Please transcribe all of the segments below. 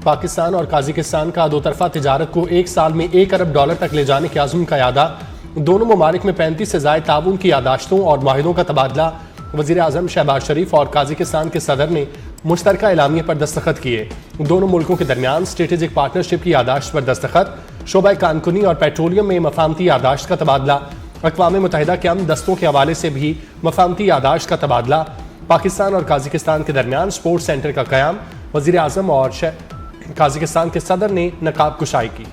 पाकिस्तान और काजिकिस्तान का दो तरफा तिजारत को एक साल में $1 अरब तक ले जाने के आज़म का यादा। दोनों ममालिक में 35 से ज़ायद ताउन की यादाश्तों और माहिदों का तबादला। वज़ीर आज़म शहबाज शरीफ और काजिकिस्तान के सदर ने मुश्तरका एलामिया पर दस्तखत किए। दोनों मुल्कों के दरमियान स्ट्रेटेजिक पार्टनरशिप की यादाश्त पर दस्तखत। शोबा कानकुनी और पेट्रोलियम में मफाहमती यादाश्त का तबादला। अक़वाम मुत्तहिदा के अमन दस्तों के हवाले से भी मफाहमती यादाश्त का तबादला। पाकिस्तान और काजिकिस्तान के दरमियान स्पोर्ट्स सेंटर का क़याम। वज़ीर आज़म और काजिकिस्तान के सदर ने नकाब कुशाई की।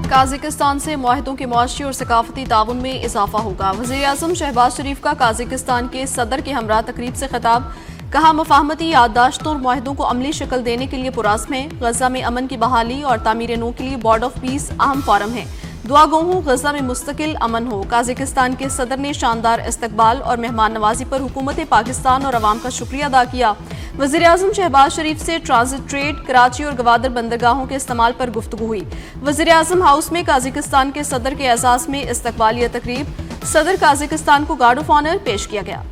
काजिकिस्तान से मुआहिदों के मुआशी और सकाफती ताउन में इजाफा होगा। वज़ीर आज़म शहबाज शरीफ का काजिकिस्तान के सदर के हमरा तकरीब से खिताब। कहा, मफाहमती याददाश्तों और मुआहिदों को अमली शक्ल देने के लिए पुरज़्म है। गजा में अमन की बहाली और तामीर नौ के लिए बोर्ड ऑफ पीस अहम फोरम है। दुआ गो हूँ गजा में मुस्तकिल अमन हो। काजिकिस्तान के सदर ने शानदार इस्तकबाल और मेहमान नवाजी पर हुकूमत पाकिस्तान और अवाम का शुक्रिया अदा किया। वज़ीर आज़म शहबाज शरीफ से ट्रांजिट ट्रेड, कराची और गवादर बंदरगाहों के इस्तेमाल पर गुफ्तगू हुई। वज़ीर आज़म हाउस में काजिकिस्तान के सदर के एजाज़ में इस्तकबालिया तकरीब। सदर काजिकिस्तान को गार्ड ऑफ ऑनर पेश किया गया।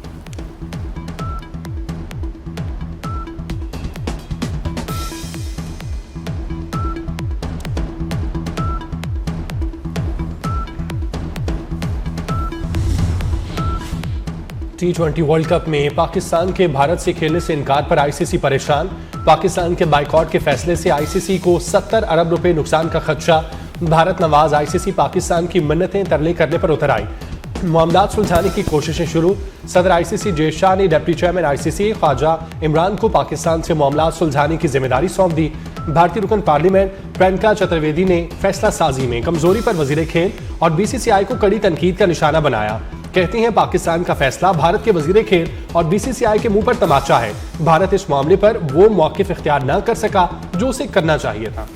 T20 वर्ल्ड कप में पाकिस्तान के भारत से खेलने से इनकार पर आईसीसी परेशान। पाकिस्तान के बाइकआउट के फैसले से आईसीसी को $70 अरब नुकसान का खदशा। भारत नवाज आईसीसी पाकिस्तान की मन्नतें तरले करने पर उतर आई। मामलात सुलझाने की कोशिशें शुरू। सदर आईसीसी जय शाह ने deputy chairman ICC Khawaja Imran को पाकिस्तान से मामलात सुलझाने की जिम्मेदारी सौंप दी। भारतीय रुकन पार्लियामेंट प्रियंका चतुर्वेदी ने फैसला साजी में कमजोरी पर वजीर खेल और बीसीसीआई को कड़ी तनकीद का निशाना बनाया। कहती हैं पाकिस्तान का फैसला भारत के वजीर खेल और बीसीसीआई के मुंह पर तमाचा है। भारत इस मामले पर वो मौक़िफ़ इख्तियार न कर सका जो उसे करना चाहिए था।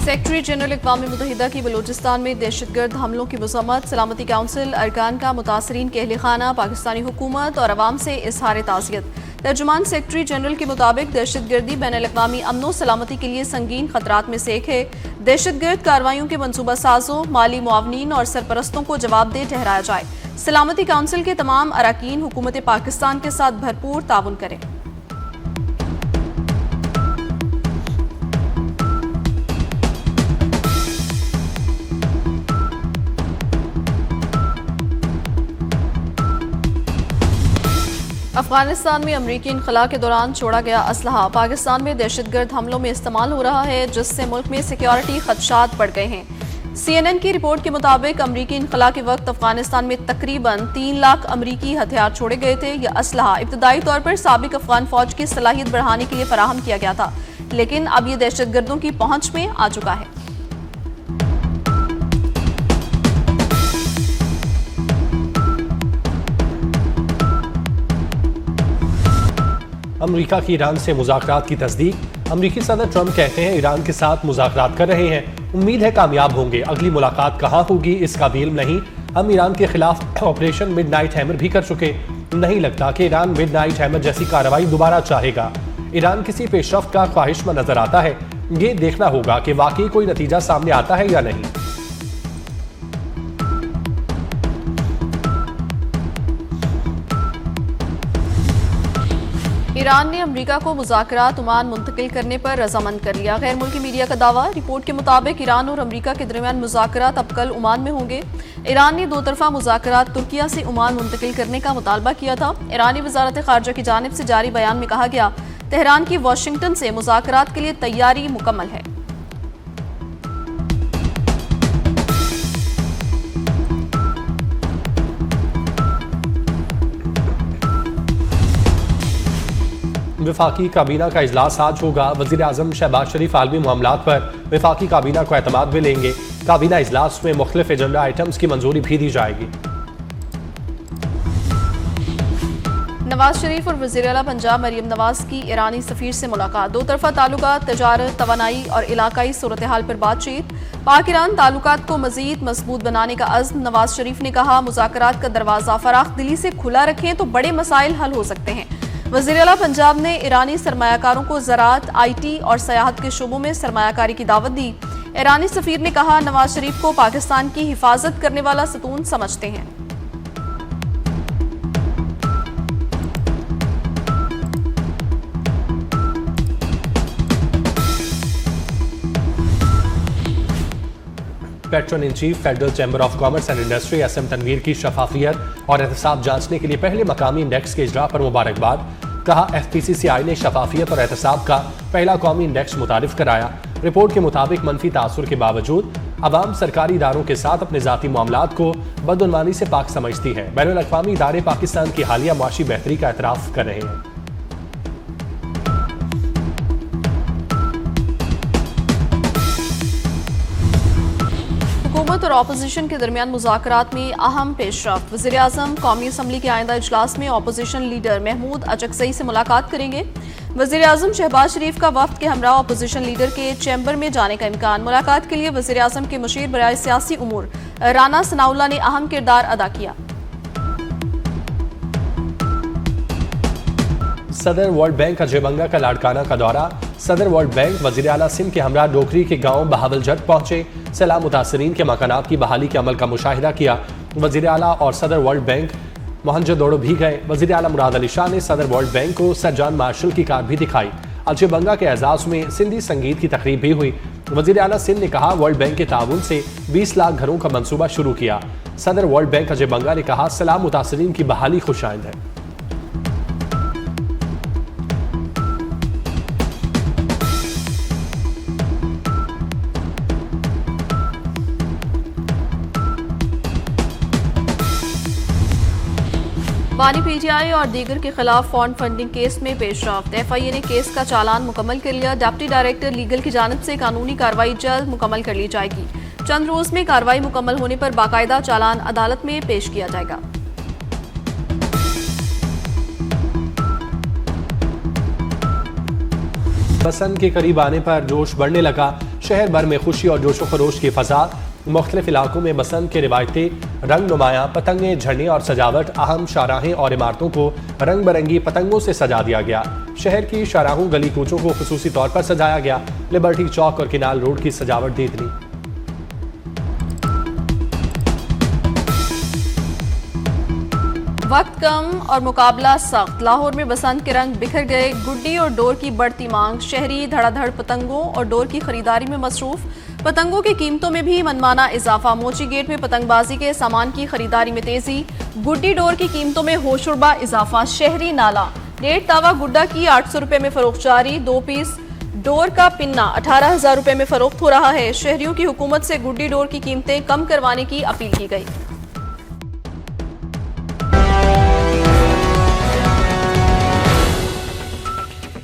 सेक्रेटरी जनरल अक़वाम मुत्तहिदा की बलूचिस्तान में दहशतगर्द हमलों की मज़म्मत। सलामती काउंसिल अरकान का मुतासरीन के अहल खाना, पाकिस्तानी हुकूमत और अवाम से इज़हार ताज़ियत। तर्जुमान सेक्रेटरी जनरल के मुताबिक दहशतगर्दी बैनुल-अक़वामी अमन सलामती के लिए संगीन खतरात में से एक है। दहशतगर्द कार्रवाइयों के मनसूबा साजों, माली मुआवनीन और सरपरस्तों को जवाबदेह ठहराया जाए। सलामती काउंसिल के तमाम अरकान हुकूमत पाकिस्तान के साथ भरपूर ताउन करें। अफगानिस्तान में अमरीकी इनखला के दौरान छोड़ा गया असलहा पाकिस्तान में दहशतगर्द हमलों में इस्तेमाल हो रहा है, जिससे मुल्क में सिक्योरिटी खदशात बढ़ गए हैं। CNN की रिपोर्ट के मुताबिक अमरीकी इनखला के वक्त अफगानिस्तान में तकरीबन 3 लाख अमरीकी हथियार छोड़े गए थे। यह असलहा इब्तदाई तौर पर साबिक अफगान फौज की सलाहियत बढ़ाने के लिए फराहम किया गया था, लेकिन अब यह दहशतगर्दों की पहुंच में आ चुका है। अमेरिका की ईरान से मुज़ाकरात की तस्दीक। अमेरिकी सदर ट्रंप कहते हैं ईरान के साथ मुज़ाकरात कर रहे हैं, उम्मीद है कामयाब होंगे। अगली मुलाकात कहाँ होगी इसका भी इल्म नहीं। हम ईरान के खिलाफ ऑपरेशन मिडनाइट हैमर भी कर चुके, नहीं लगता कि ईरान मिडनाइट हैमर जैसी कार्रवाई दोबारा चाहेगा। ईरान किसी पेशरफ्त का ख्वाहिशमंद नजर आता है, ये देखना होगा कि वाकई कोई नतीजा सामने आता है या नहीं। ईरान ने अमेरिका को मुज़ाकरात ओमान मुंतकिल करने पर रजामंद कर लिया। गैर मुल्की मीडिया का दावा। रिपोर्ट के मुताबिक ईरान और अमेरिका के दरमियान मुज़ाकरात अब कल ओमान में होंगे। ईरान ने 2 तरफा मुज़ाकरात तुर्किया से ओमान मुंतकिल करने का मुतालबा किया था। ईरानी वज़ारत ख़ारजा की जानिब से जारी बयान में कहा गया, तेहरान की वाशिंगटन से मुज़ाकरात के लिए तैयारी मुकम्मल है। वफाकी काबीना का इजलास आज होगा। वज़ीर आज़म शहबाज शरीफ आलमी मामलात पर वफाकी काबीना को एतमाद में लेंगे। काबीना इजलास में मुख्तलिफ एजेंडा आइटम्स की मंजूरी भी दी जाएगी। नवाज शरीफ और वज़ीर आला पंजाब मरियम नवाज की ईरानी सफीर से मुलाकात। दो तरफा ताल्लुकात, तजारत, तवानाई और इलाकाई सूरत हाल पर बातचीत। पाक ईरान ताल्लुकात को मजीद मजबूत बनाने का अज़्म। नवाज शरीफ ने कहा, मुज़ाकरात का दरवाज़ा फराख दिली से खुला रखें तो बड़े मसाइल हल हो सकते हैं। वज़ीर आला पंजाब ने ईरानी सरमायाकारों को ज़राअत, IT और सयाहत के शोबों में सरमायाकारी की दावत दी। ईरानी सफीर ने कहा, नवाज शरीफ को पाकिस्तान की हिफाजत करने वाला सतून समझते हैं। Patron in chief Federal Chamber of Commerce and Industry SM Tanveer की शफाफियत और एहतसाब जांचने के लिए पहले मकामी इंडेक्स के इजरा पर मुबारकबाद। कहा, FPCCI ने शफाफियत और एहतसाब का पहला कौमी इंडेक्स मुतारिफ कराया। रिपोर्ट के मुताबिक मनफी तासुर के बावजूद अवाम सरकारी इदारों के साथ अपने जाती मामलात को बदउनवानी से पाक समझती है। बैनुल अक़वामी इदारे पाकिस्तान की हालिया मुआशी बेहतरी का एतराफ़ कर रहे हैं। हुकूमत और अपोजिशन के दरमियान मुज़ाकरात में अहम पेशरफ्त। वज़ीर आज़म कौमी असम्बली के आइंदा इजलास में अपोजिशन लीडर महमूद अचकज़ई से मुलाकात करेंगे। वज़ीर आज़म शहबाज शरीफ का वफ्द के हमरा अपोजिशन लीडर के चैम्बर में जाने का इम्कान। मुलाकात के लिए वज़ीर आज़म के मुशीर बराए सियासी उमूर राना सनाउल्लाह ने अहम किरदार अदा किया। सदर वर्ल्ड बैंक अजय बंगा का लाड़काना का दौरा। सदर वर्ल्ड बैंक वज़ीर आला सिंध के हमरा डोकरी के गांव बहावलजट पहुंचे। सैलाब मुतासरीन के मकानात की बहाली के अमल का मुशाहिदा किया। वज़ीर आला और सदर वर्ल्ड बैंक मोहनजोदड़ो भी गए। वज़ीर आला मुराद अली शाह ने सदर वर्ल्ड बैंक को सर जॉन मार्शल की कार भी दिखाई। अजय बंगा के एजाज में सिंधी संगीत की तकरीब भी हुई। वज़ीर आला सिंध ने कहा, वर्ल्ड बैंक के ताउन से 20 लाख घरों का मंसूबा शुरू किया। सदर वर्ल्ड बैंक अजय बंगा ने कहा, सैलाब मुतासरीन की बहाली खुशाइंद है। बानी PTI और दीगर के खिलाफ फंड फंडिंग केस में पेशरफ्त। FIA ने केस का चालान मुकम्मल कर लिया। डिप्टी डायरेक्टर लीगल की जानिब से कानूनी कार्रवाई जल्द मुकम्मल कर ली जाएगी। चंद रोज में कार्रवाई मुकम्मल होने पर बाकायदा चालान अदालत में पेश किया जाएगा। बसंत के करीब आने पर जोश बढ़ने लगा। शहर भर में खुशी और जोशो खरोश की फजा। मुख्तलिफ इलाकों में बसंत के रिवायती रंग नुमाया पतंगे, झंडे और सजावट। अहम शाहराहें और इमारतों को रंग बिरंगी पतंगों से सजा दिया गया। शहर की शाहराहों, गली कूचों को खुसूसी तौर पर सजाया गया। लिबर्टी चौक और किनाल रोड की सजावट दीदनी। वक्त कम और मुकाबला सख्त। लाहौर में बसंत के रंग बिखर गए। गुड्डी और डोर की बढ़ती मांग। शहरी धड़ाधड़ पतंगों और डोर की खरीदारी में मसरूफ। पतंगों की कीमतों में भी मनमाना इजाफा। मोची गेट में पतंगबाजी के सामान की खरीदारी में तेजी। गुड्डी डोर की कीमतों में होशुरबा इजाफा। शहरी नाला डेढ़ तावा गुड्डा की 800 रुपए में फरोख्त जारी। 2 पीस डोर का पिन्ना 18,000 रुपए में फरोख्त हो रहा है। शहरियों की हुकूमत से गुड्डी डोर की कीमतें कम करवाने की अपील की गई।